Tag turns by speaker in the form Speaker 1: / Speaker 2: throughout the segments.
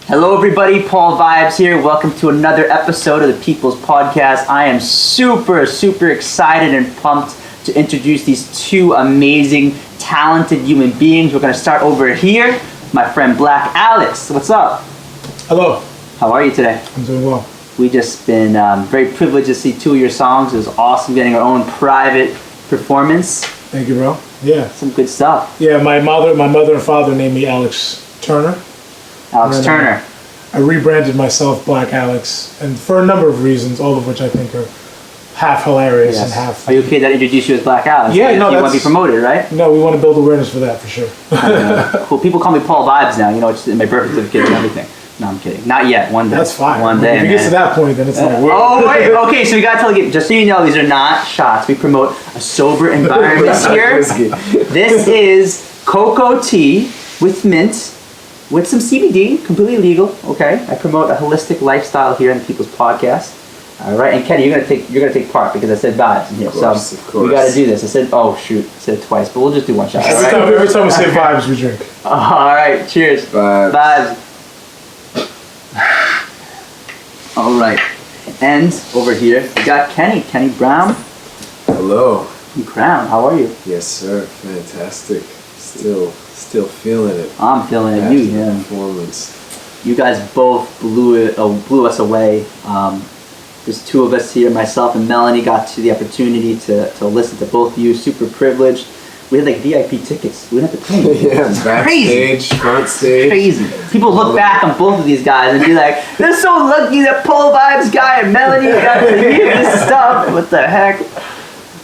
Speaker 1: Hello everybody, Paul Vibes here. Welcome to another episode of the People's Podcast. I am super excited and pumped to introduce these two amazing, talented human beings. We're going to start over here. My friend Blaque Alex. What's up?
Speaker 2: Hello.
Speaker 1: How are you today?
Speaker 2: I'm doing well.
Speaker 1: We just been very privileged to see two of your songs. It was awesome getting our own private performance.
Speaker 2: Thank you, bro. Yeah.
Speaker 1: Some good stuff.
Speaker 2: Yeah, my mother and father named me Alex Turner.
Speaker 1: Alex Turner.
Speaker 2: I rebranded myself Blaque Alex, and for a number of reasons, all of which I think are half hilarious and half...
Speaker 1: Are you okay that I introduce you as Blaque Alex?
Speaker 2: Yeah, no,
Speaker 1: you want to be promoted, right?
Speaker 2: No, we want to build awareness for that, for sure.
Speaker 1: Well, people call me Paul Vibes now, you know, it's in my birth certificate and everything. No, I'm kidding. Not yet. One day.
Speaker 2: That's fine.
Speaker 1: One day,
Speaker 2: If it gets to that point, then it's like...
Speaker 1: Oh, wait. Okay, so we got to tell you, just so you know, these are not shots. We promote a sober environment here. This is cocoa tea with mint, with some CBD, completely legal, okay? I promote a holistic lifestyle here in the People's Podcast. All right, and Kenny, you're gonna take part because I said vibes in here, so we gotta do this. I said it twice, but we'll just do one shot.
Speaker 2: Every time we say vibes, we drink.
Speaker 1: All right, cheers. Vibes. All right, and over here we got Kenny Brown.
Speaker 3: Hello.
Speaker 1: From KROWN, how are you?
Speaker 3: Yes, sir. Fantastic. Still feeling it.
Speaker 1: I'm feeling it. Yeah.
Speaker 3: Performance.
Speaker 1: You guys both blew us away. There's two of us here. Myself and Melanie got to the opportunity to listen to both of you. Super privileged. We had like VIP tickets. We didn't have to pay.
Speaker 3: Yeah, backstage, front stage.
Speaker 1: Crazy. People look back on both of these guys and be like, "They're so lucky that Paul Vibes guy and Melanie got to hear this stuff." What the heck?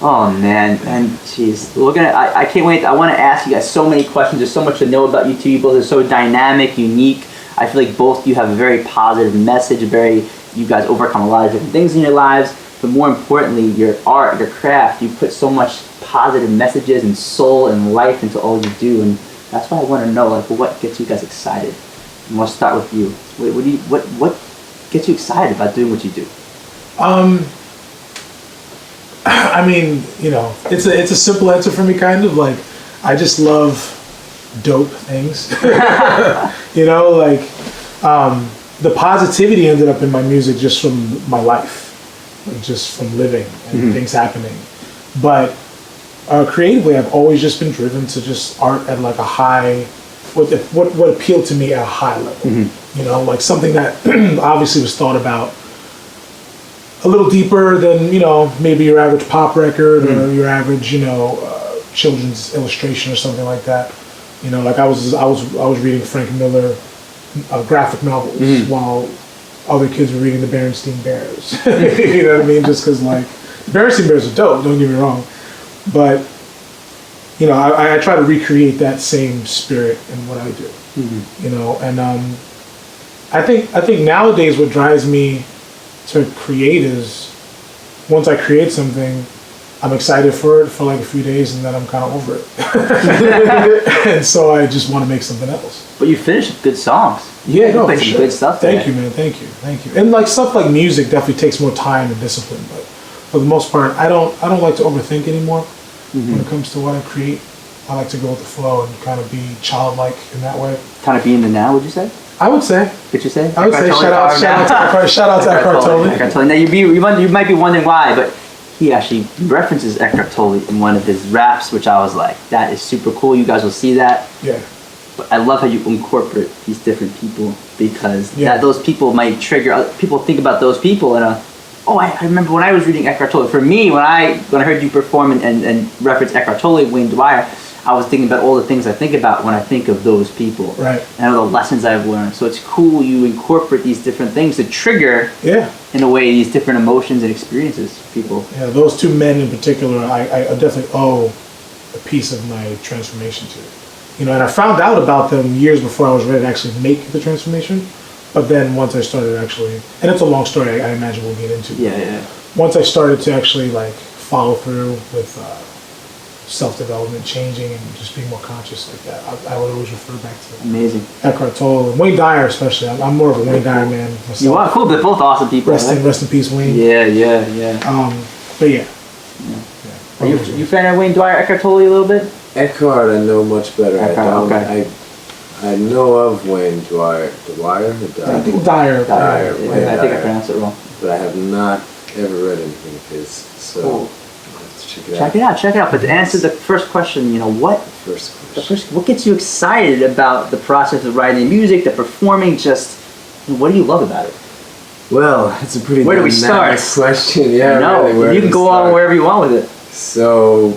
Speaker 1: Oh man, and jeez, I can't wait. I want to ask you guys so many questions. There's so much to know about you two. You both are so dynamic, unique. I feel like both of you have a very positive message. You guys overcome a lot of different things in your lives, but more importantly, your art, your craft. You put so much positive messages and soul and life into all you do, and that's why I want to know, like, what gets you guys excited? And we'll start with you. What gets you excited about doing what you do?
Speaker 2: I mean, you know, it's a simple answer for me, kind of. Like, I just love dope things. You know, like, the positivity ended up in my music just from my life, like just from living and things happening. But creatively, I've always just been driven to just art at like a high, what appealed to me at a high level. You know, like something that obviously was thought about a little deeper than, you know, maybe your average pop record or your average, you know, children's illustration or something like that. You know, like I was reading Frank Miller graphic novels while other kids were reading the Berenstain Bears. You know what I mean? Just because, like, Berenstain Bears are dope, don't get me wrong, but you know, I try to recreate that same spirit in what I do. You know, and I think nowadays what drives me to create is, once I create something, I'm excited for it for like a few days and then I'm kind of over it. And so I just want to make something else.
Speaker 1: But you finished good songs.
Speaker 2: Yeah, no,
Speaker 1: for
Speaker 2: sure.
Speaker 1: Some good stuff.
Speaker 2: Thank you, man. Thank you. And like stuff like music definitely takes more time and discipline, but for the most part, I don't like to overthink anymore when it comes to what I create. I like to go with the flow and kind of be childlike in that way.
Speaker 1: Kind of be in the now, would you say?
Speaker 2: I would say.
Speaker 1: Could you say?
Speaker 2: I would say shout out to Eckhart Tolle.
Speaker 1: Now you might be wondering why, but he actually references Eckhart Tolle in one of his raps, which I was like, that is super cool. You guys will see that.
Speaker 2: Yeah.
Speaker 1: But I love how you incorporate these different people, because that those people might trigger people. Think about those people and I remember when I was reading Eckhart Tolle. For me, when I heard you perform and reference Eckhart Tolle, Wayne Dwyer, I was thinking about all the things I think about when I think of those people.
Speaker 2: Right.
Speaker 1: And all the lessons I've learned. So it's cool you incorporate these different things to trigger,
Speaker 2: Yeah.
Speaker 1: in a way, these different emotions and experiences for people.
Speaker 2: Yeah, those two men in particular, I definitely owe a piece of my transformation to. You know, and I found out about them years before I was ready to actually make the transformation. But then once I started actually, and it's a long story I imagine we'll get into.
Speaker 1: Yeah.
Speaker 2: Once I started to actually like follow through with self-development, changing, and just being more conscious like that, I would always refer back to
Speaker 1: Amazing.
Speaker 2: Eckhart Tolle and Wayne Dyer especially. I'm more of a Wayne Dyer man myself.
Speaker 1: You are cool. They're both awesome people.
Speaker 2: Rest in peace, Wayne.
Speaker 1: Yeah.
Speaker 2: But yeah.
Speaker 1: Are you a fan of Wayne Dyer, Eckhart Tolle a little bit?
Speaker 3: Eckhart, I know much better.
Speaker 1: Eckhart, okay.
Speaker 3: I know of Wayne Dwyer. Dwyer?
Speaker 2: I think Dyer.
Speaker 1: Dyer.
Speaker 3: Wayne
Speaker 1: I think I
Speaker 3: Dyer.
Speaker 1: pronounced it wrong.
Speaker 3: But I have not ever read anything of his. So
Speaker 1: Cool.
Speaker 3: I'll have to check it out.
Speaker 1: Check it out. But to answer the first question, what what gets you excited about the process of writing the music, the performing? Just what do you love about it?
Speaker 3: Well, it's a pretty
Speaker 1: Where do we
Speaker 3: dynamic
Speaker 1: start?
Speaker 3: question. Yeah,
Speaker 1: I know.
Speaker 3: really, where
Speaker 1: You
Speaker 3: do
Speaker 1: can
Speaker 3: we
Speaker 1: go on
Speaker 3: start?
Speaker 1: wherever you want with it.
Speaker 3: So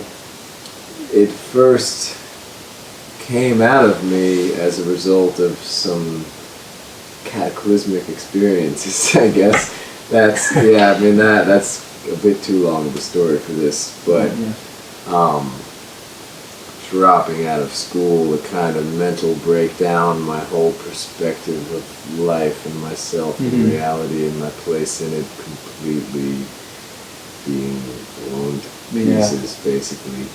Speaker 3: it first came out of me as a result of some cataclysmic experiences, I guess. That's a bit too long of a story for this, but dropping out of school, a kind of mental breakdown, my whole perspective of life and myself and reality and my place in it completely being blown to pieces, basically.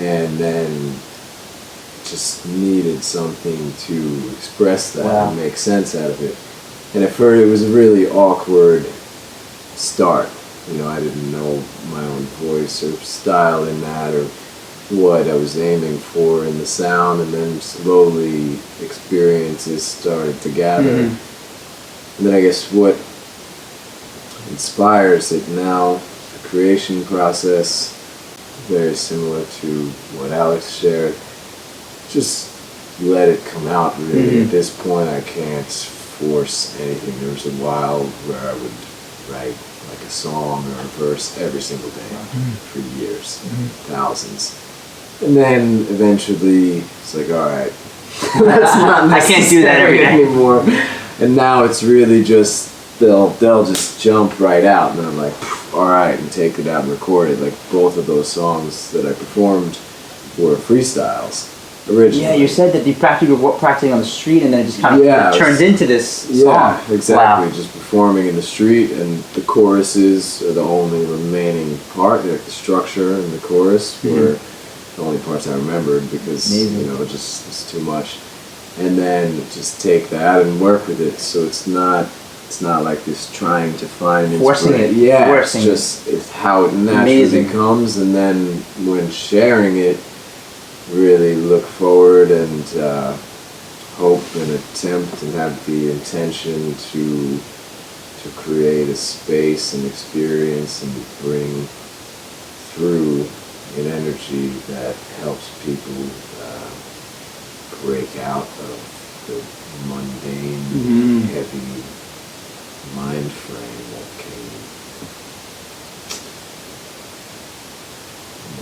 Speaker 3: And then just needed something to express that and make sense out of it. And at first it was a really awkward start. You know, I didn't know my own voice or style in that or what I was aiming for in the sound, and then slowly experiences started to gather. And then I guess what inspires it now, the creation process, very similar to what Alex shared. Just let it come out, really. At this point, I can't force anything. There was a while where I would write like a song or a verse every single day for years, thousands. And then eventually, it's like, all right, that's not
Speaker 1: I can't do that every day
Speaker 3: anymore. And now it's really just they'll just jump right out, and then I'm like, all right, and take it out and record it. Like both of those songs that I performed were freestyles originally.
Speaker 1: Yeah, you said that you were practicing on the street, and then it just kind of turned into this song.
Speaker 3: Yeah, exactly.
Speaker 1: Wow.
Speaker 3: Just performing in the street, and the choruses are the only remaining part. Like the structure and the chorus were the only parts I remembered because just it's too much. And then just take that and work with it. So it's not like this trying to find
Speaker 1: forcing it.
Speaker 3: Yeah,
Speaker 1: Forcing
Speaker 3: it's how it naturally comes, and then when sharing it, really look forward and hope and attempt and have the intention to create a space and experience and bring through an energy that helps people break out of the mundane, heavy mind frame that can,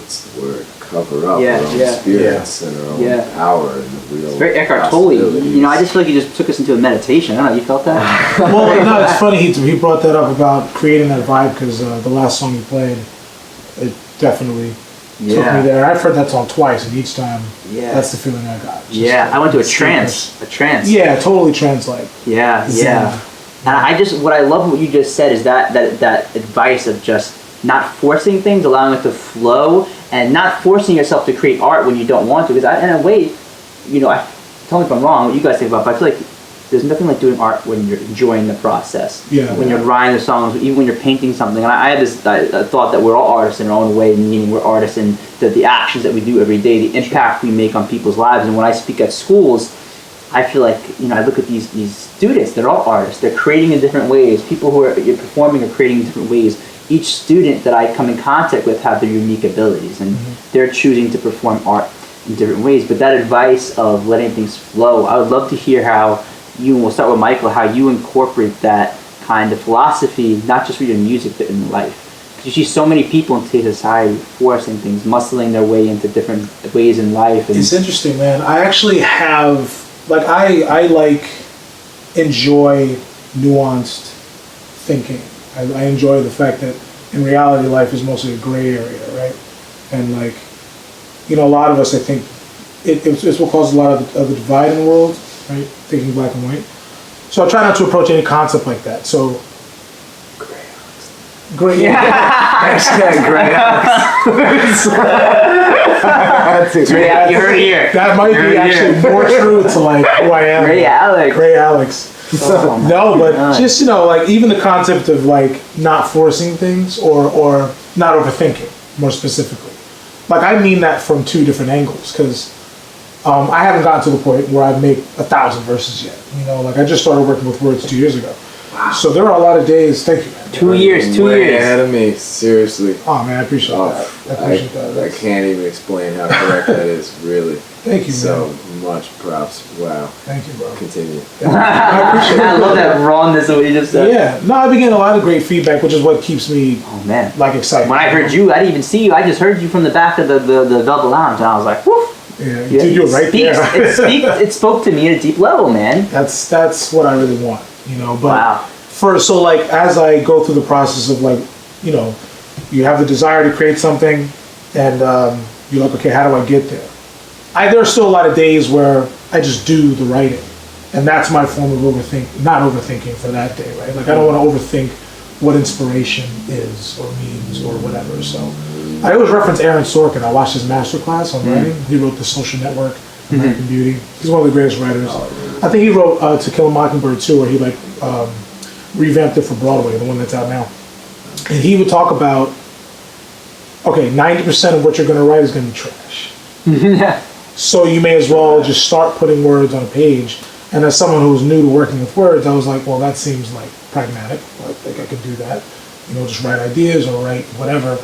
Speaker 3: what's the word, cover up our own spirits and our own power and the real.
Speaker 1: It's very Eckhart Tolle. You know, I just feel like you just took us into a meditation. I don't know, you felt that?
Speaker 2: Well, no, it's funny. He brought that up about creating that vibe because the last song he played, it definitely took me there. I've heard that song twice, and each time, that's the feeling I got.
Speaker 1: I went to a trance. A trance.
Speaker 2: Yeah, totally trance-like.
Speaker 1: Yeah. And what I love what you just said is that advice of just not forcing things, allowing it to flow, and not forcing yourself to create art when you don't want to. Because in a way, tell me if I'm wrong, what you guys think about it, but I feel like there's nothing like doing art when you're enjoying the process.
Speaker 2: Yeah.
Speaker 1: When you're writing the songs, even when you're painting something. And I have this thought that we're all artists in our own way, meaning we're artists in the actions that we do every day, the impact we make on people's lives. And when I speak at schools, I feel like, I look at these students, they're all artists. They're creating in different ways. People who are performing are creating in different ways. Each student that I come in contact with have their unique abilities, and they're choosing to perform art in different ways. But that advice of letting things flow, I would love to hear how you, and we'll start with Michael, how you incorporate that kind of philosophy, not just for your music, but in life. you see so many people in today's society forcing things, muscling their way into different ways in life. And
Speaker 2: It's interesting, man. I actually have, like, I like, enjoy nuanced thinking. I enjoy the fact that in reality life is mostly a gray area, right? And like, you know, a lot of us, I think, it's what causes a lot of the divide in the world, right? Thinking black and white. So I try not to approach any concept like that. So, great.
Speaker 3: Hashtag Gray Alex.
Speaker 1: You heard it here.
Speaker 2: That might be actually more true to like who I am.
Speaker 1: Gray Alex.
Speaker 2: Gray Alex.
Speaker 1: Oh my
Speaker 2: No, but
Speaker 1: God.
Speaker 2: just, you know, like even the concept of like not forcing things or not overthinking, more specifically. Like I mean that from two different angles, because I haven't gotten to the point where I make 1,000 verses yet. You know, like I just started working with words 2 years ago. Wow. So there are a lot of days. Thank you, man.
Speaker 1: 2 years.
Speaker 3: Way ahead of me, seriously.
Speaker 2: Oh man, I appreciate that. I appreciate that.
Speaker 3: I can't even explain how correct that is, really.
Speaker 2: Thank you,
Speaker 3: So
Speaker 2: man.
Speaker 3: much props. Wow.
Speaker 2: Thank you, bro.
Speaker 3: Continue.
Speaker 2: I appreciate
Speaker 1: I
Speaker 2: it.
Speaker 1: love that rawness of what you just said.
Speaker 2: Yeah, no, I've been getting a lot of great feedback, which is what keeps me
Speaker 1: Oh man.
Speaker 2: like excited.
Speaker 1: When I heard you, I didn't even see you. I just heard you from the back of the Velvet Lounge, and I was like, whoo.
Speaker 2: Yeah, dude, you're right
Speaker 1: speaks,
Speaker 2: there.
Speaker 1: it spoke to me at a deep level, man.
Speaker 2: That's what I really want, you know. But
Speaker 1: Wow.
Speaker 2: so like as I go through the process of like, you know, you have the desire to create something, and you're like, okay, how do I get there? There are still a lot of days where I just do the writing, and that's my form of not overthinking for that day, right? Like I don't want to overthink what inspiration is or means or whatever. So I always reference Aaron Sorkin. I watched his masterclass on writing. He wrote The Social Network, American Beauty. He's one of the greatest writers. I think he wrote To Kill a Mockingbird too, where he like revamped it for Broadway, the one that's out now. And he would talk about, okay, 90% of what you're going to write is going to be trash. So you may as well just start putting words on a page. And as someone who's new to working with words, I was like, well, that seems like pragmatic. I think I could do that. You know, just write ideas or write whatever.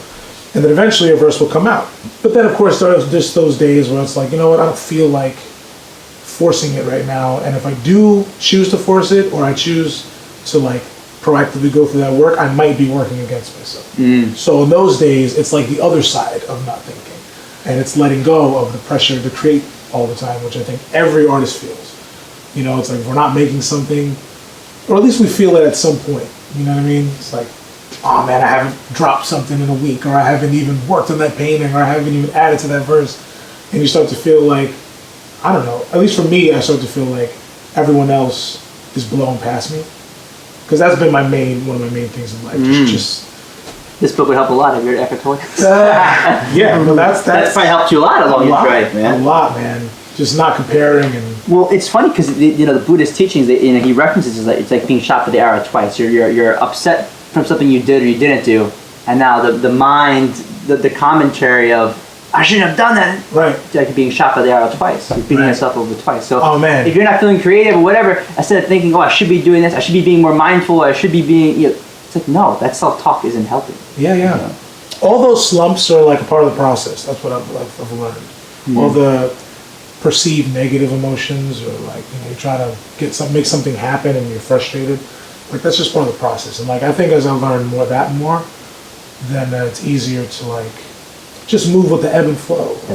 Speaker 2: And then eventually a verse will come out. But then, of course, there's just those days where it's like, you know what, I don't feel like forcing it right now. And if I do choose to force it, or I choose to like proactively go through that work, I might be working against myself. So in those days, it's like the other side of not thinking. And it's letting go of the pressure to create all the time, which I think every artist feels. You know, it's like if we're not making something, or at least we feel it at some point. You know what I mean? It's like, oh man, I haven't dropped something in a week, or I haven't even worked on that painting, or I haven't even added to that verse. And you start to feel like, I don't know, at least for me, I start to feel like everyone else is blowing past me. Because that's been one of my main things in life. Just
Speaker 1: This book would help a lot if you're at Eckhart Tolle.
Speaker 2: yeah, well, that's
Speaker 1: probably helped you a lot along your drive, man.
Speaker 2: A lot, man. Just not comparing and.
Speaker 1: Well, it's funny because you know the Buddhist teachings. You know, he references it's like being shot with the arrow twice. You're upset from something you did or you didn't do, and now the mind, the commentary of I shouldn't have done that.
Speaker 2: Right.
Speaker 1: It's like being shot by the arrow twice. You're beating yourself over twice. So
Speaker 2: oh man,
Speaker 1: if you're not feeling creative or whatever, instead of thinking, oh, I should be doing this, I should be being more mindful, I should be being, you know, it's like no, that self-talk isn't healthy.
Speaker 2: Yeah.
Speaker 1: You know?
Speaker 2: All those slumps are like a part of the process. That's what I've learned. All the perceived negative emotions, or like, you know, you try to make something happen and you're frustrated. Like that's just part of the process. And like I think as I learn more, then it's easier to like just move with the ebb and flow.
Speaker 1: I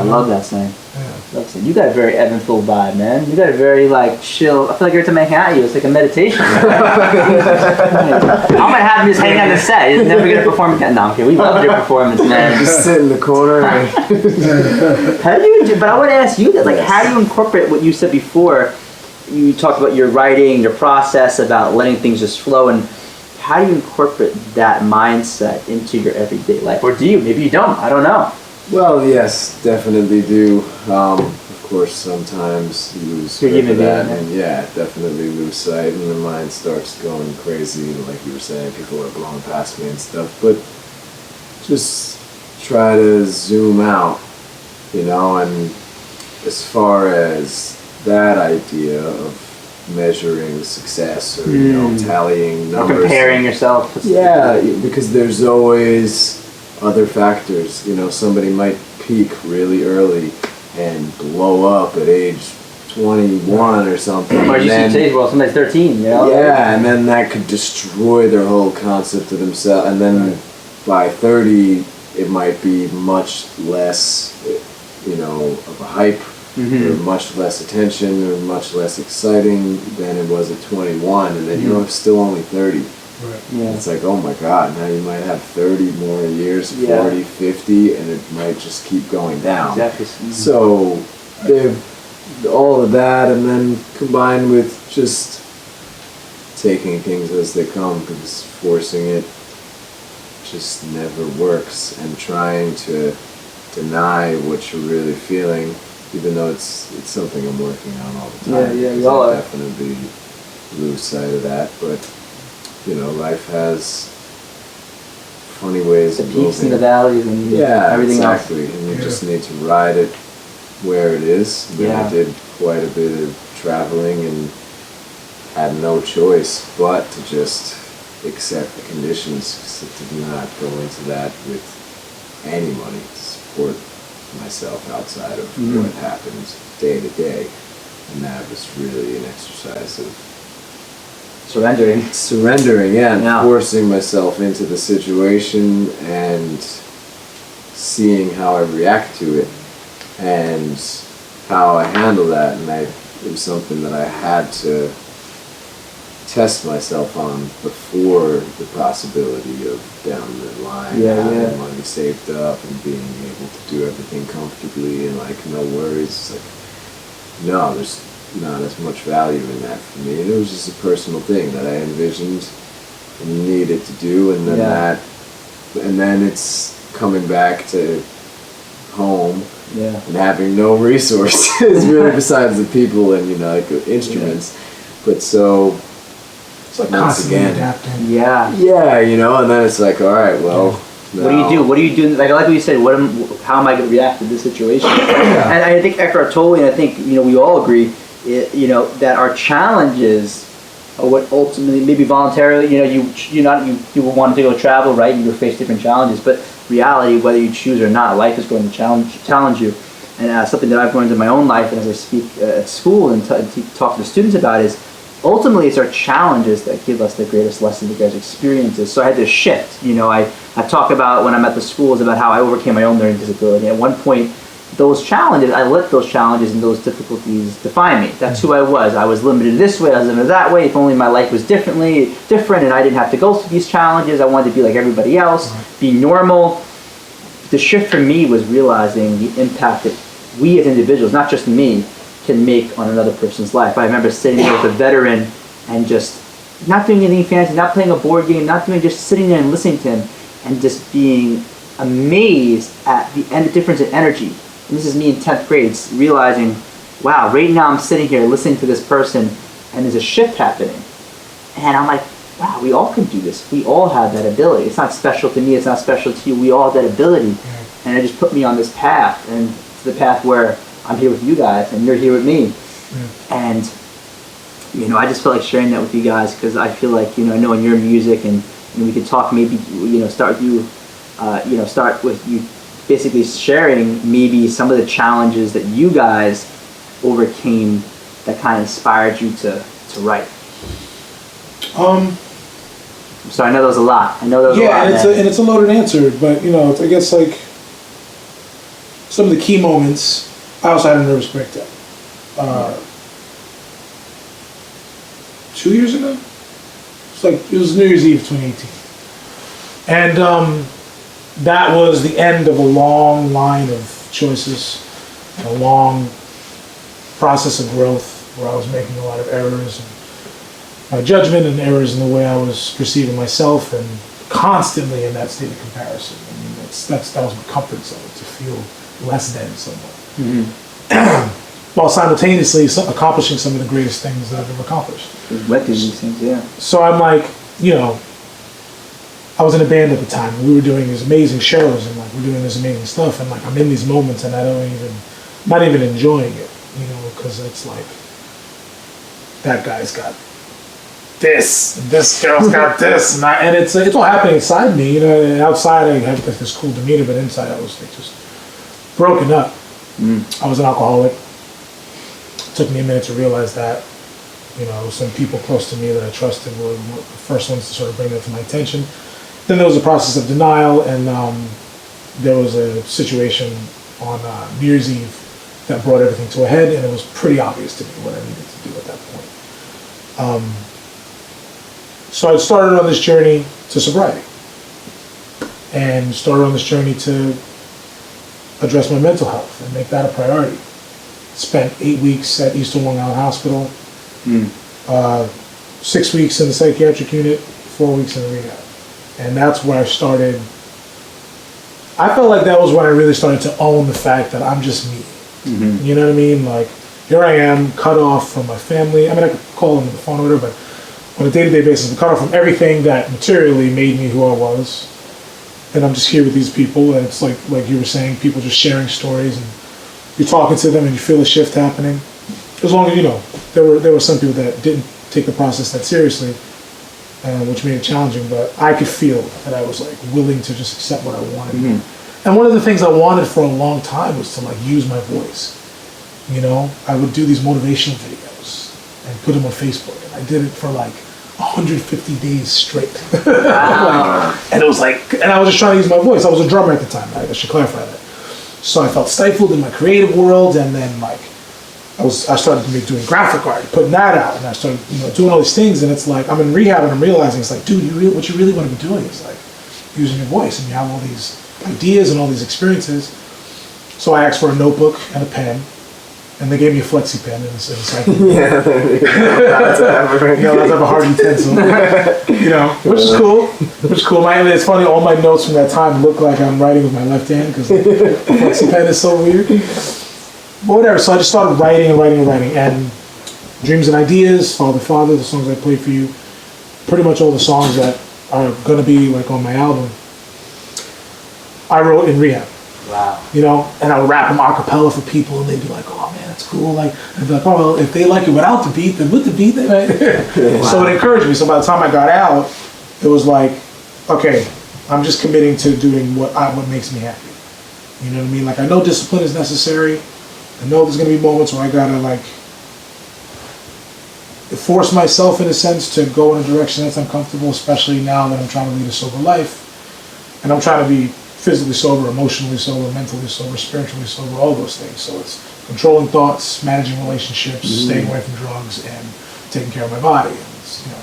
Speaker 1: love that saying.
Speaker 2: Yeah.
Speaker 1: You got a very ebb and flow vibe, man. You got a very like chill. I feel like every time I hang out with you, it's like a meditation. I'm gonna have you just hang on the set. You're never gonna perform again. No, okay, we loved your performance, man.
Speaker 3: Just sit in the corner.
Speaker 1: How do you? But I want to ask you that, like, how do you incorporate what you said before? You talked about your writing, your process, about letting things just flow, and how do you incorporate that mindset into your everyday life? Or do you? Maybe you don't. I don't know.
Speaker 3: Well, yes, definitely do. Of course, sometimes you lose sight of that, and definitely lose sight, and the mind starts going crazy, like you were saying, people are blowing past me and stuff. But just try to zoom out, you know, and as far as that idea of measuring success or you know tallying numbers,
Speaker 1: or comparing yourself.
Speaker 3: Because there's always other factors. You know, somebody might peak really early and blow up at age 21 or something.
Speaker 1: Or you see today's world, somebody's 13, you know?
Speaker 3: Yeah, and then that could destroy their whole concept of themselves. And then by 30, it might be much less, of a hype, or much less attention, or much less exciting than it was at 21, and then you're still only 30.
Speaker 2: Right.
Speaker 1: Yeah.
Speaker 3: It's like, oh my God, now you might have 30 more years,
Speaker 1: Yeah.
Speaker 3: 40, 50, and it might just keep going down.
Speaker 1: Exactly.
Speaker 3: So all of that, and then combined with just taking things as they come, because forcing it just never works, and trying to deny what you're really feeling, even though it's something I'm working on all the time.
Speaker 1: Yeah,
Speaker 3: because
Speaker 1: we all
Speaker 3: I
Speaker 1: are.
Speaker 3: definitely lose sight of that, but life has funny ways
Speaker 1: The
Speaker 3: of
Speaker 1: peaks and
Speaker 3: moving.
Speaker 1: the valleys and everything
Speaker 3: exactly. And you just need to ride it where it is. I mean, I did quite a bit of traveling and had no choice but to just accept the conditions, because I did not go into that with any money to support myself outside of what happens day to day. And that was really an exercise of surrendering, and forcing myself into the situation and seeing how I react to it and how I handle that. And it was something that I had to test myself on before the possibility of down the line having money saved up and being able to do everything comfortably and no worries. It's like, no, there's not as much value in that for me. And it was just a personal thing that I envisioned and needed to do, and then and then it's coming back to home and having no resources really besides the people and instruments. But so
Speaker 2: It's like
Speaker 3: once
Speaker 2: constantly
Speaker 3: again,
Speaker 2: adapting.
Speaker 3: and then it's like, all right, well,
Speaker 1: what do you do? What do you do? Like what you said, how am I going to react to this situation? And I think Eckhart Tolle, and I think we all agree, that our challenges are what ultimately, maybe voluntarily, you want to go travel, right? You face different challenges, but reality, whether you choose or not, life is going to challenge you. And something that I've learned in my own life, and as I speak at school and talk to students about, is ultimately it's our challenges that give us the greatest lesson, the greatest experiences. So I had this shift. I talk about when I'm at the schools about how I overcame my own learning disability. At one point, those challenges, I let those challenges and those difficulties define me. That's who I was. I was limited this way, I was limited that way. If only my life was different and I didn't have to go through these challenges. I wanted to be like everybody else, be normal. The shift for me was realizing the impact that we as individuals, not just me, can make on another person's life. I remember sitting there with a veteran and just not doing anything fancy, not playing a board game, just sitting there and listening to him and just being amazed at the difference in energy. And this is me in 10th grade, realizing, wow, right now I'm sitting here listening to this person and there's a shift happening. And I'm like, wow, we all can do this. We all have that ability. It's not special to me, it's not special to you. We all have that ability. And it just put me on this path, and it's the path where I'm here with you guys and you're here with me. And I just feel like sharing that with you guys, because I feel like I know in your music, and we could talk, maybe start with you basically sharing maybe some of the challenges that you guys overcame that kind of inspired you to write. So I know there was a lot. And
Speaker 2: it's a loaded answer, but I guess like some of the key moments. I also had a nervous breakdown 2 years ago. It was New Year's Eve 2018, and that was the end of a long line of choices, and a long process of growth where I was making a lot of errors and my judgment and errors in the way I was perceiving myself, and constantly in that state of comparison. I mean, that was my comfort zone, to feel less than someone. While simultaneously accomplishing some of the greatest things that I've ever accomplished.
Speaker 1: Went through these things, yeah.
Speaker 2: So I'm like, I was in a band at the time, and we were doing these amazing shows, and we're doing this amazing stuff, and I'm in these moments, and not even enjoying it, because it's like, that guy's got this, and this girl's got this, and it's all happening inside me, outside I have this cool demeanor, but inside I was just broken up. I was an alcoholic. It took me a minute to realize that. Some people close to me that I trusted were the first ones to sort of bring that to my attention. then there was a process of denial, and there was a situation on New Year's Eve that brought everything to a head, and it was pretty obvious to me what I needed to do at that point. So I started on this journey to sobriety, and started on this journey to address my mental health and make that a priority. Spent 8 weeks at Eastern Long Island Hospital, 6 weeks in the psychiatric unit, 4 weeks in rehab. And that's where I started. I felt like that was when I really started to own the fact that I'm just me. You know what I mean? Like, here I am, cut off from my family. I mean, I could call them on the phone or whatever, but on a day-to-day basis, I'm cut off from everything that materially made me who I was. And I'm just here with these people, and it's like you were saying, people just sharing stories, and you're talking to them, and you feel a shift happening. As long as, you know, there were some people that didn't take the process that seriously, which made it challenging, but I could feel that I was like willing to just accept what I wanted. And one of the things I wanted for a long time was to like use my voice. You know, I would do these motivational videos and put them on Facebook, and I did it for like 150 days straight.
Speaker 1: Wow.
Speaker 2: And it was like, and I was just trying to use my voice. I was a drummer at the time, right? I should clarify that. So I felt stifled in my creative world, and then like I started doing graphic art, putting that out, and I started, you know, doing all these things. And it's like I'm in rehab, and I'm realizing it's like, dude, what you really want to be doing is like using your voice, and you have all these ideas and all these experiences. So I asked for a notebook and a pen, and they gave me a flexi pen and it's like,
Speaker 3: Yeah, there you go. That's
Speaker 2: you know, that's have a hard utensil, you know, which is cool. It's funny, all my notes from that time look like I'm writing with my left hand because the flexi pen is so weird. But whatever, so I just started writing, and Dreams and Ideas, Father, Father, the songs I played for you, pretty much all the songs that are gonna be like on my album, I wrote in rehab.
Speaker 1: Wow.
Speaker 2: You know, and I would rap them a cappella for people, and they'd be like, "Oh man, that's cool." Like, I'd be like, "Oh well, if they like it without the beat, then with the beat, they might." Wow. So it encouraged me. So by the time I got out, it was like, okay, I'm just committing to doing what makes me happy. You know what I mean? Like, I know discipline is necessary. I know there's gonna be moments where I gotta like force myself in a sense to go in a direction that's uncomfortable, especially now that I'm trying to lead a sober life, and I'm trying to be physically sober, emotionally sober, mentally sober, spiritually sober, all those things. So it's controlling thoughts, managing relationships, staying away from drugs, and taking care of my body. And it's, you know,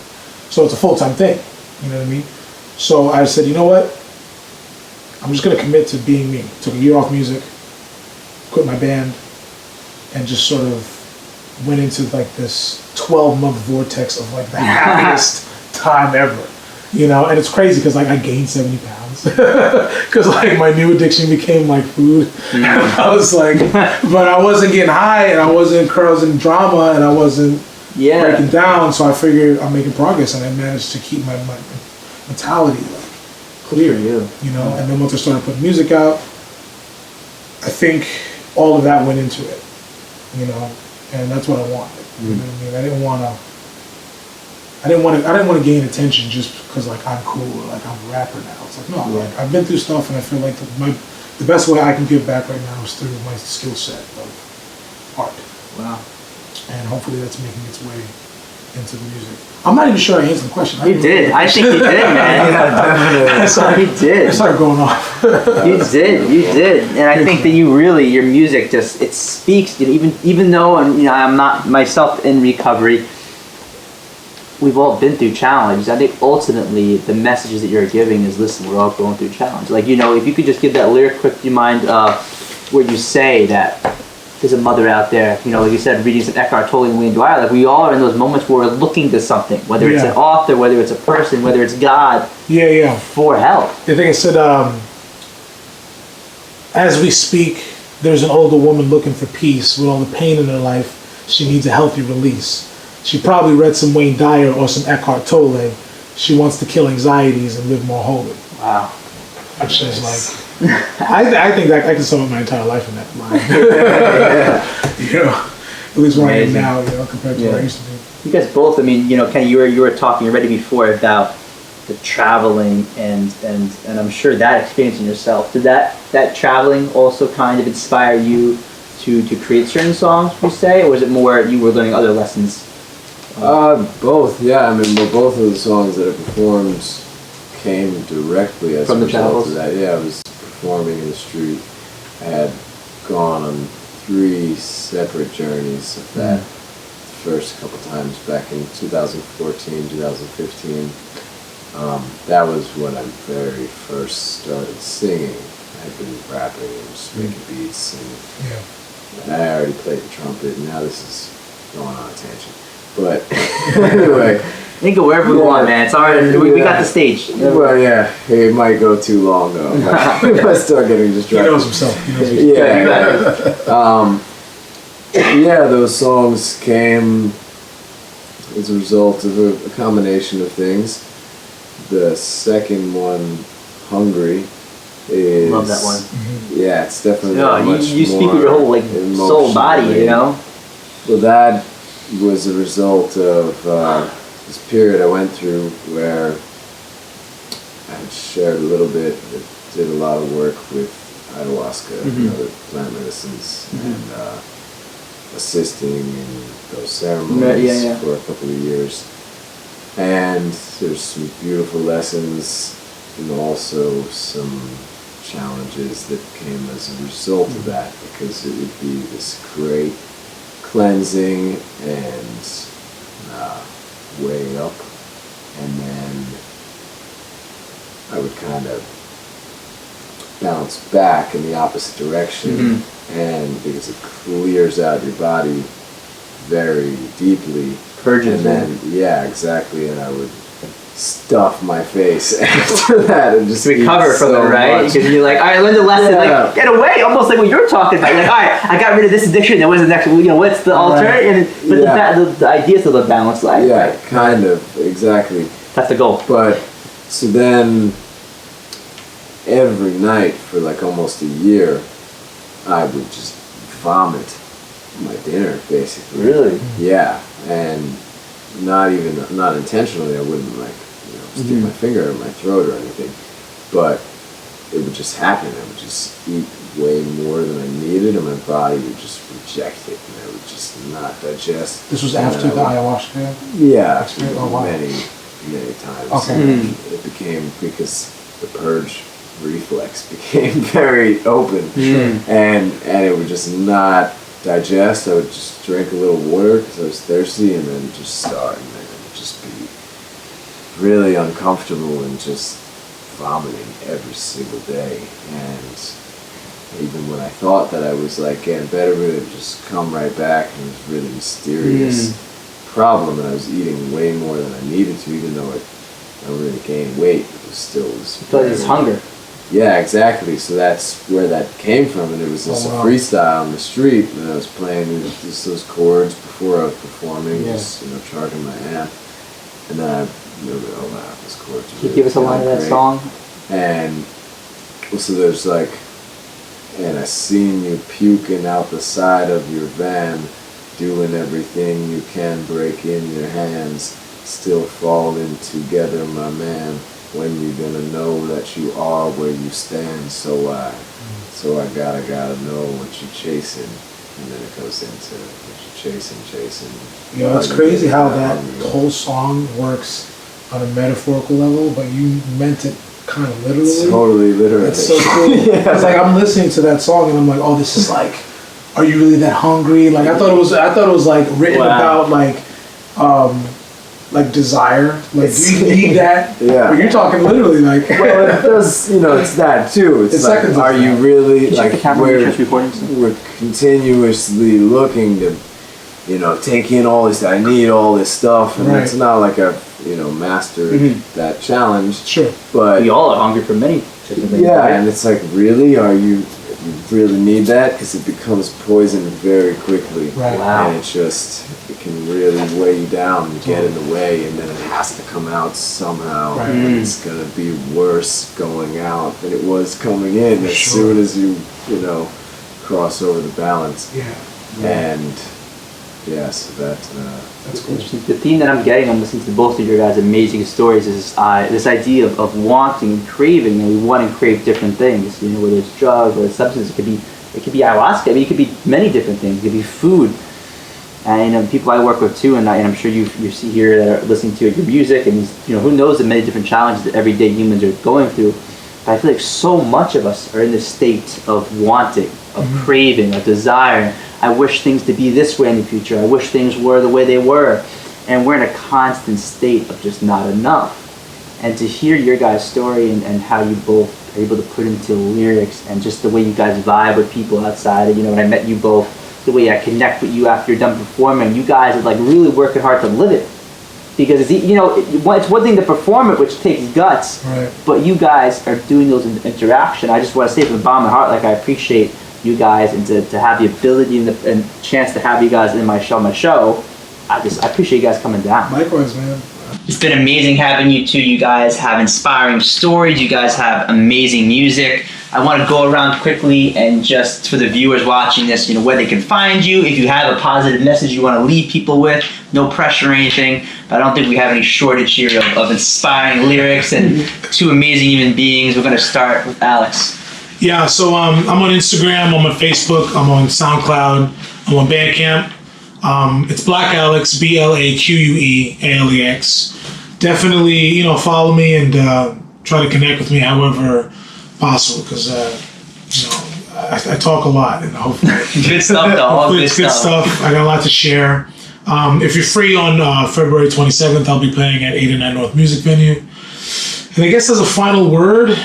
Speaker 2: so it's a full-time thing. You know what I mean? So I said, you know what? I'm just gonna commit to being me. Took a year off music, quit my band, and just sort of went into like this 12-month vortex of like the happiest time ever. You know, and it's crazy because like I gained 70 pounds because like my new addiction became like food. I was like, but I wasn't getting high, and I wasn't causing drama, and I wasn't breaking down. So I figured I'm making progress, and I managed to keep my mentality like clear. You know, and then once I started putting music out, I think all of that went into it. You know, and that's what I wanted. You know what I mean? I didn't want to gain attention just because like I'm cool or like I'm a rapper now. It's like, no, like I've been through stuff, and I feel like the best way I can give back right now is through my skill set of art.
Speaker 1: Wow.
Speaker 2: And hopefully that's making its way into the music. I'm not even sure I answered the question.
Speaker 1: You did. I think you did, man. You did.
Speaker 2: I started going off.
Speaker 1: You did. And I think that you really, your music just, it speaks, you know, even though, and you know, I'm not myself in recovery, we've all been through challenges. I think ultimately the messages that you're giving is, listen, we're all going through challenge. Like, you know, if you could just give that lyric quick to your mind, where you say that there's a mother out there, you know, like you said, reading some Eckhart Tolle and Wayne Dwyer, like we all are in those moments where we're looking to something, whether it's an author, whether it's a person, whether it's God, for help.
Speaker 2: I think I said, as we speak, there's an older woman looking for peace with all the pain in her life. She needs a healthy release. She probably read some Wayne Dyer or some Eckhart Tolle. She wants to kill anxieties and live more holy.
Speaker 1: Wow.
Speaker 2: Which is like, I think that I can sum up my entire life in that line. You know, at least where I am now, you know, compared to where I used to be.
Speaker 1: You guys both, I mean, you know, Kenny, you were talking already before about the traveling and I'm sure that experience in yourself. Did that traveling also kind of inspire you to create certain songs, per se, or was it more you were learning other lessons?
Speaker 3: Both, yeah. I mean, both of the songs that I performed came directly as
Speaker 1: From
Speaker 3: a
Speaker 1: the
Speaker 3: result
Speaker 1: travels?
Speaker 3: of that. Yeah, I was performing in the street. I had gone on 3 separate journeys of that first couple times back in 2014, 2015. That was when I very first started singing. I had been rapping and just making beats, and I already played the trumpet, and now this is going on a tangent. But anyway.
Speaker 1: You can go wherever we want, man. It's alright. We got the stage.
Speaker 3: Well, yeah, it might go too long though. If I start getting distracted.
Speaker 2: He knows himself. He knows himself.
Speaker 3: Yeah, those songs came as a result of a combination of things. The second one, Hungry, is...
Speaker 1: Love that one.
Speaker 3: Yeah, it's definitely
Speaker 1: you speak with your whole soul, body, you know?
Speaker 3: Well, that was a result of this period I went through where I had shared a little bit, did a lot of work with ayahuasca and other plant medicines, and assisting in those ceremonies for a couple of years. And there's some beautiful lessons and also some challenges that came as a result of that, because it would be this great cleansing and way up, and then I would kind of bounce back in the opposite direction, and because it clears out your body very deeply,
Speaker 1: Purges.
Speaker 3: and then exactly, and I would stuff my face after that and just
Speaker 1: recover from it, right? Because you're like, all right, learn the lesson, like get away, almost like what you're talking about. You're like, all right, I got rid of this addiction. There was the next, what's the alternative? But the idea is to live balanced life.
Speaker 3: Yeah,
Speaker 1: right?
Speaker 3: kind of, exactly.
Speaker 1: That's the goal.
Speaker 3: But so then every night for like almost a year, I would just vomit my dinner, basically.
Speaker 1: Really?
Speaker 3: Yeah, and not intentionally. I wouldn't stick my finger in my throat or anything, but it would just happen. I would just eat way more than I needed, and my body would just reject it, and I would just not digest.
Speaker 2: This was after the ayahuasca?
Speaker 3: Yeah,
Speaker 2: Oh, wow.
Speaker 3: many times.
Speaker 2: Okay.
Speaker 3: It became, because the purge reflex became very open, and it would just not digest. I would just drink a little water because I was thirsty, and then just start, and then it would just be really uncomfortable and just vomiting every single day. And even when I thought that I was like getting better, it would just come right back, and it was a really mysterious problem, and I was eating way more than I needed to, even though I really gained weight. It was still
Speaker 1: It's hunger.
Speaker 3: Yeah, exactly. So that's where that came from, and it was just a freestyle on the street, and I was playing just those chords before I was performing, just charging my amp, and then I remember, oh wow, this chord.
Speaker 1: Can you give us a line of that song?
Speaker 3: And so there's like, and I seen you puking out the side of your van, doing everything you can, break in your hands, still falling together, my man. When you gonna know that you are where you stand? So I gotta know what you're chasing, and then it goes into what you're chasing.
Speaker 2: It's crazy how that whole song works on a metaphorical level, but you meant it kind of literally.
Speaker 3: Totally literally.
Speaker 2: It's so cool. It's like I'm listening to that song and I'm like, oh, this is like, are you really that hungry? Like I thought it was like written about like desire, like do you need that?
Speaker 3: Yeah.
Speaker 2: But you're talking literally like.
Speaker 3: Well, it does, it's that too. It's like, are you really like we're continuously looking to, take in all this. I need all this stuff, and it's not like I've mastered that challenge.
Speaker 2: Sure.
Speaker 3: But
Speaker 1: we all are hungry for many different things.
Speaker 3: Yeah, and it's like, really, you really need that, because it becomes poison very quickly.
Speaker 2: Right.
Speaker 1: Wow.
Speaker 3: And it can really weigh you down and get in the way, and then it has to come out somehow.
Speaker 2: Right.
Speaker 3: And it's going to be worse going out than it was coming in as soon as you cross over the balance.
Speaker 2: Yeah.
Speaker 3: And so that's
Speaker 2: cool.
Speaker 1: The theme that I'm getting on listening to both of your guys' amazing stories is this idea of wanting and craving, and we want and crave different things. Whether it's drugs, whether it's substances, it could be ayahuasca. I mean, it could be many different things. It could be food, and people I work with too, and I'm sure you see here that are listening to your music, and who knows the many different challenges that everyday humans are going through. But I feel like so much of us are in this state of wanting, of craving, of desiring. I wish things to be this way in the future. I wish things were the way they were. And we're in a constant state of just not enough. And to hear your guys' story and how you both are able to put into lyrics and just the way you guys vibe with people outside, when I met you both, the way I connect with you after you're done performing, you guys are like really working hard to live it. Because it's one thing to perform it, which takes guts,
Speaker 2: right.
Speaker 1: But you guys are doing those interaction. I just want to say from the bottom of my heart, like I appreciate you guys, and to have the ability and the chance to have you guys in my show. I appreciate you guys coming down.
Speaker 2: Likewise, man.
Speaker 1: It's been amazing having you two. You guys have inspiring stories. You guys have amazing music. I want to go around quickly and just for the viewers watching this, where they can find you. If you have a positive message you want to leave people with, no pressure or anything. But I don't think we have any shortage here of inspiring lyrics and two amazing human beings. We're going to start with Alex.
Speaker 2: Yeah, so I'm on Instagram, I'm on Facebook, I'm on SoundCloud, I'm on Bandcamp. It's Blaque Alex, BLAQUEALEX. Definitely, follow me and try to connect with me however possible, because I talk a lot, and hopefully
Speaker 1: Good stuff, though.
Speaker 2: it's good stuff. I got a lot to share. If you're free on February 27th, I'll be playing at 89 North Music Venue. And I guess as a final word,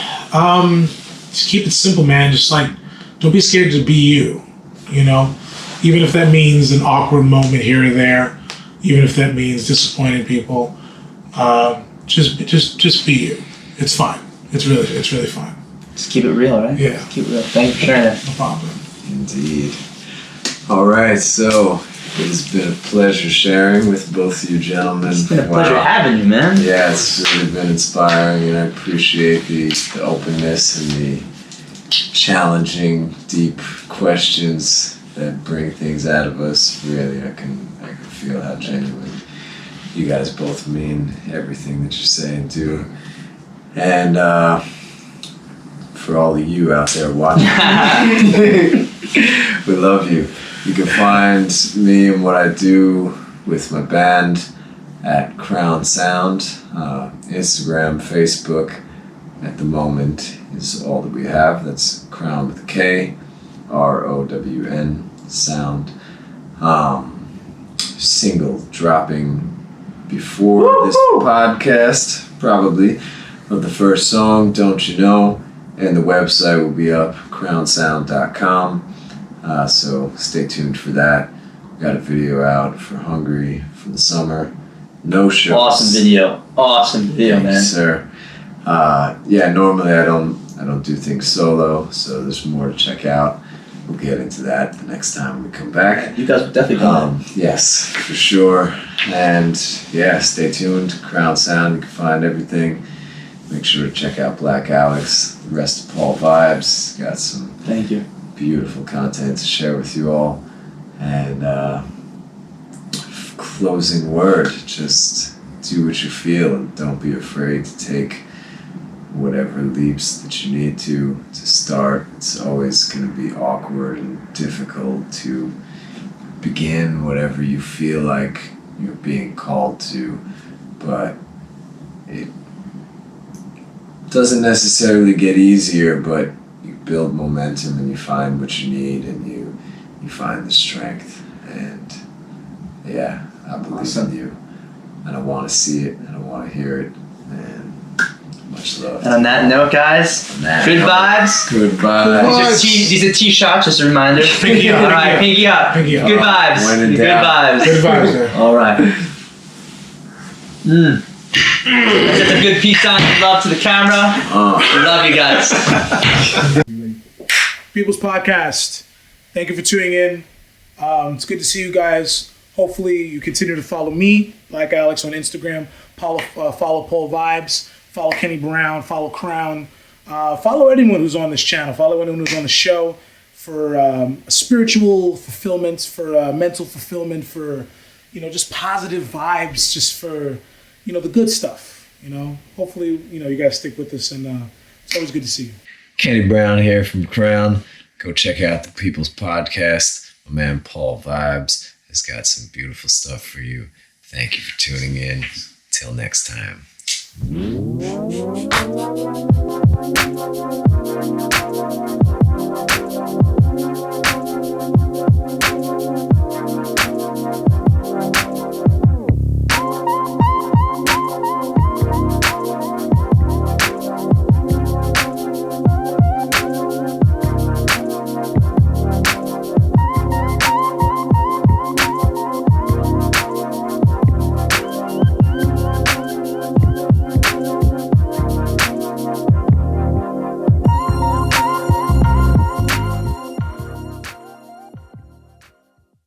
Speaker 2: just keep it simple, man. Just don't be scared to be you, even if that means an awkward moment here or there, even if that means disappointing people. Just be you. It's fine. It's really fine.
Speaker 1: Just keep it real, right?
Speaker 2: Yeah.
Speaker 1: Just keep it real. Thank you for sharing that.
Speaker 2: No problem.
Speaker 3: Indeed. All right, so it has been a pleasure sharing with both of you gentlemen.
Speaker 1: It's been a pleasure having you, man.
Speaker 3: Yeah, it's really been inspiring, and I appreciate the openness and the challenging, deep questions that bring things out of us. Really, I can feel how genuine you guys both mean everything that you're saying too. And for all of you out there watching, we love you. You can find me and what I do with my band at KROWN Sound. Instagram, Facebook, at the moment is all that we have. That's KROWN with a K, ROWN Sound. Single dropping before this podcast, probably, of the first song, Don't You Know, and the website will be up, KROWNsound.com. So stay tuned for that. Got a video out for Hungry for the summer. No shows.
Speaker 1: Awesome video, man.
Speaker 3: Yes, sir. Normally I don't do things solo, so there's more to check out. We'll get into that the next time we come back.
Speaker 1: You guys will definitely come back.
Speaker 3: Yes, for sure. And stay tuned. KROWN Sound, you can find everything. Make sure to check out Blaque Alex, the rest of Paul Vibes. Got some
Speaker 1: Thank you.
Speaker 3: beautiful content to share with you all. And closing word, just do what you feel and don't be afraid to take whatever leaps that you need to start. It's always going to be awkward and difficult to begin whatever you feel like you're being called to, but it doesn't necessarily get easier, but you build momentum and you find what you need and you find the strength. And I believe in you, and I want to see it, and I want to hear it, and much love.
Speaker 1: And on that note, guys, good vibes.
Speaker 3: Good vibes.
Speaker 1: These are T-shots, just a reminder.
Speaker 2: Pinky up.
Speaker 1: All right, pinky up.
Speaker 2: Pinky up.
Speaker 1: Good vibes.
Speaker 3: When in
Speaker 1: Good
Speaker 3: doubt.
Speaker 1: vibes.
Speaker 2: Good vibes, man.
Speaker 1: All right. That's just a good peace sign of love to the camera. We love you guys.
Speaker 2: People's Podcast. Thank you for tuning in. It's good to see you guys. Hopefully you continue to follow me, Blaque Alex, on Instagram. Follow Paul Vibes. Follow Kenny Brown. Follow KROWN. Follow anyone who's on this channel. Follow anyone who's on the show for spiritual fulfillment, for mental fulfillment, for just positive vibes, just for the good stuff. Hopefully you guys stick with us, and it's always good to see you.
Speaker 3: Kenny Brown here from KROWN. Go check out the People's Podcast. My man Paul Vibes has got some beautiful stuff for you. Thank you for tuning in. Till next time.